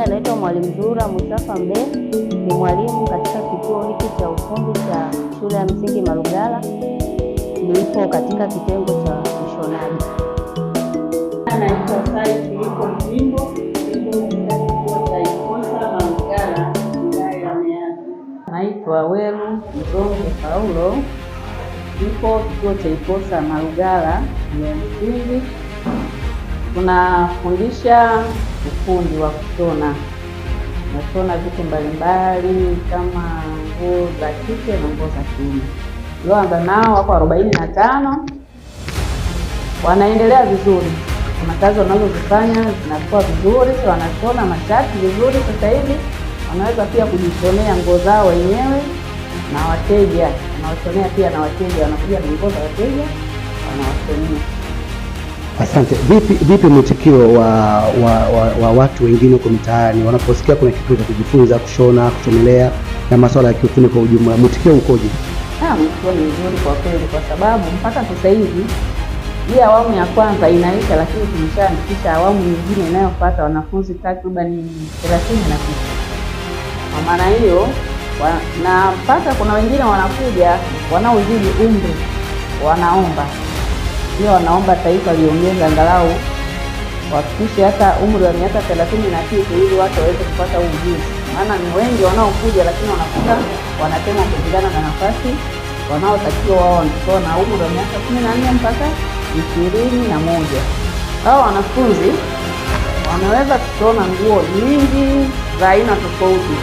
majina anaitwa Mwalimu Zuhura Mustafa Mdee, ni mwalimu katika kituo hiki cha ufundi cha shule ya msingi Malugala, nilipo katika kitengo cha ushonaji. Naitwa Sai Filipo Mzimbo, niko katika kituo cha IPOSA Malugala, wilaya ya Meatu. Naitwa Welu Mzonge Paulo, niko kituo cha IPOSA Malugala ya msingi. Tunafundisha ufundi wa kushona. Nashona vitu mbalimbali kama nguo za kike na nguo za kiume. Tulioanza nao wako 45, wanaendelea vizuri. Kuna kazi wanazozifanya zinakuwa vizuri, wanashona mashati vizuri. Sasa hivi wanaweza pia kujishonea nguo zao wenyewe na wateja, wanawashonea pia na wateja, wanakuja na nguo za wateja wanawashonea. Asante. Vipi mwitikio wa watu wengine huko mitaani wanaposikia kuna kitu cha kujifunza kushona, kuchomelea na masuala ya kiufundi kwa ujumla, mwitikio ukoje? Mwitikio ni mzuri kwa kweli, kwa sababu mpaka sasa hivi hii awamu ya kwanza inaisha, lakini tumeshaandikisha awamu nyingine inayofuata wanafunzi takriban 30 na kitu. Kwa maana hiyo na mpaka kuna wengine wanakuja wanaozidi umri wanaomba wanaomba taifa liongeze angalau wafikishe hata umri wa miaka 30 na kitu ili watu waweze kupata ujuzi. Maana ni wengi wanaokuja, lakini wanakuta wanatema kulingana na nafasi wanaotakiwa wao wanakuwa na umri wa miaka 14 mpaka 21. Hao wanafunzi wanaweza kushona nguo nyingi za aina tofauti.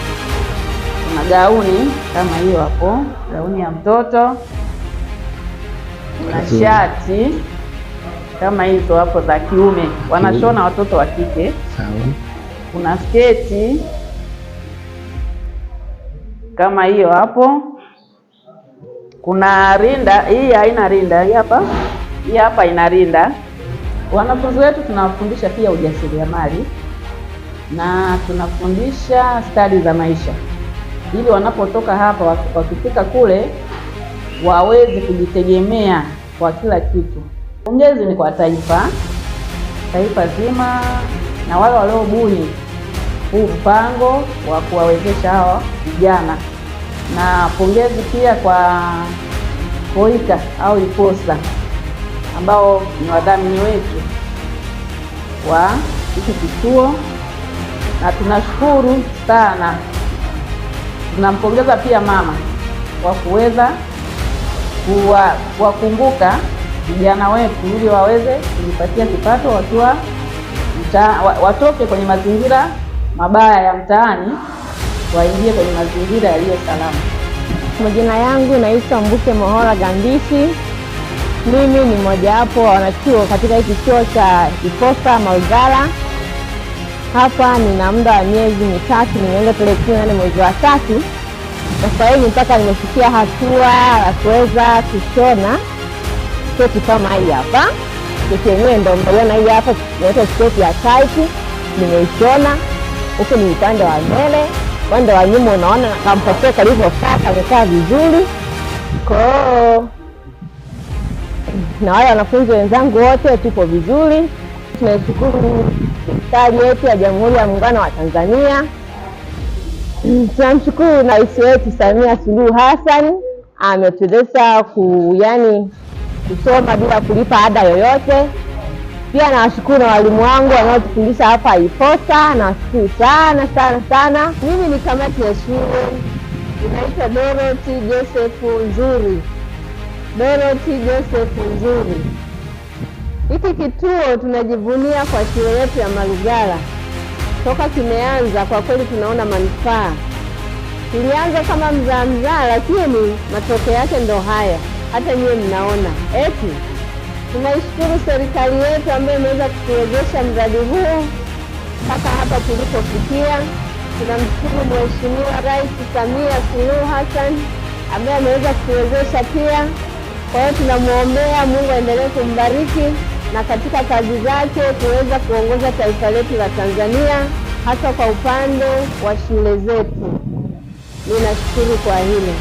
Kuna gauni kama hiyo hapo, gauni ya mtoto, na shati kama hizo hapo za kiume wanashona watoto wa kike. Sawa. Kuna sketi kama hiyo hapo. Kuna rinda, hii haina rinda, hii hapa ina rinda. Wanafunzi wetu tunawafundisha pia ujasiriamali na tunafundisha stadi za maisha, ili wanapotoka hapa wakifika kule waweze kujitegemea kwa kila kitu. Pongezi ni kwa taifa zima na wale waliobuni huu mpango wa kuwawezesha hawa vijana, na pongezi pia kwa Koika au IPOSA ambao ni wadhamini wetu wa hiki kituo, na tunashukuru sana. Tunampongeza pia mama kwa kuweza kuwakumbuka vijana wetu ili waweze kujipatia kipato wakiwa watoke kwenye mazingira mabaya ya mtaani waingie kwenye mazingira yaliyo salama. Majina yangu naitwa Mbuke Mohola Gandishi. Mimi ni mmojawapo wa wanachuo katika hiki chuo cha IPOSA Malugala. Hapa nina muda wa miezi mitatu, nimeanza tarehe 14 mwezi wa 3. Sasa hivi mpaka nimefikia hatua ya kuweza kushona sketi kama hii hapa. Sketi yenyewe ndio mnaona hii hapa, inaitwa sketi ya tight. Nimeishona huko, ni upande wa mbele, upande wa nyuma unaona kampokea kalivyokaa, kamekaa vizuri. Kwa na wale wanafunzi wenzangu wote tupo vizuri. Tunashukuru serikali yetu ya Jamhuri ya Muungano wa Tanzania. Tunamshukuru na Rais wetu Samia Suluhu Hassan, ametuwezesha kusoma bila kulipa ada yoyote. Pia nawashukuru na walimu wangu wanaotufundisha hapa IPOSA, nawashukuru sana. Mimi ni kamati ya shule, inaitwa Dorothy Joseph Nzuri. Hiki kituo tunajivunia kwa shule yetu ya Malugala. Toka kimeanza kwa kweli tunaona manufaa. Tulianza kama mzaa, lakini matokeo yake ndo haya, hata nyewe mnaona. Tunaishukuru serikali yetu ambayo imeweza kutuwezesha mradi huu mpaka hapa tulipofikia. Tunamshukuru Mheshimiwa Rais Samia Suluhu Hassan ambaye ameweza kutuwezesha pia. Kwa hiyo tunamwombea Mungu aendelee kumbariki na katika kazi zake kuweza kuongoza taifa letu la Tanzania, hasa kwa upande wa shule zetu. Ninashukuru kwa hilo.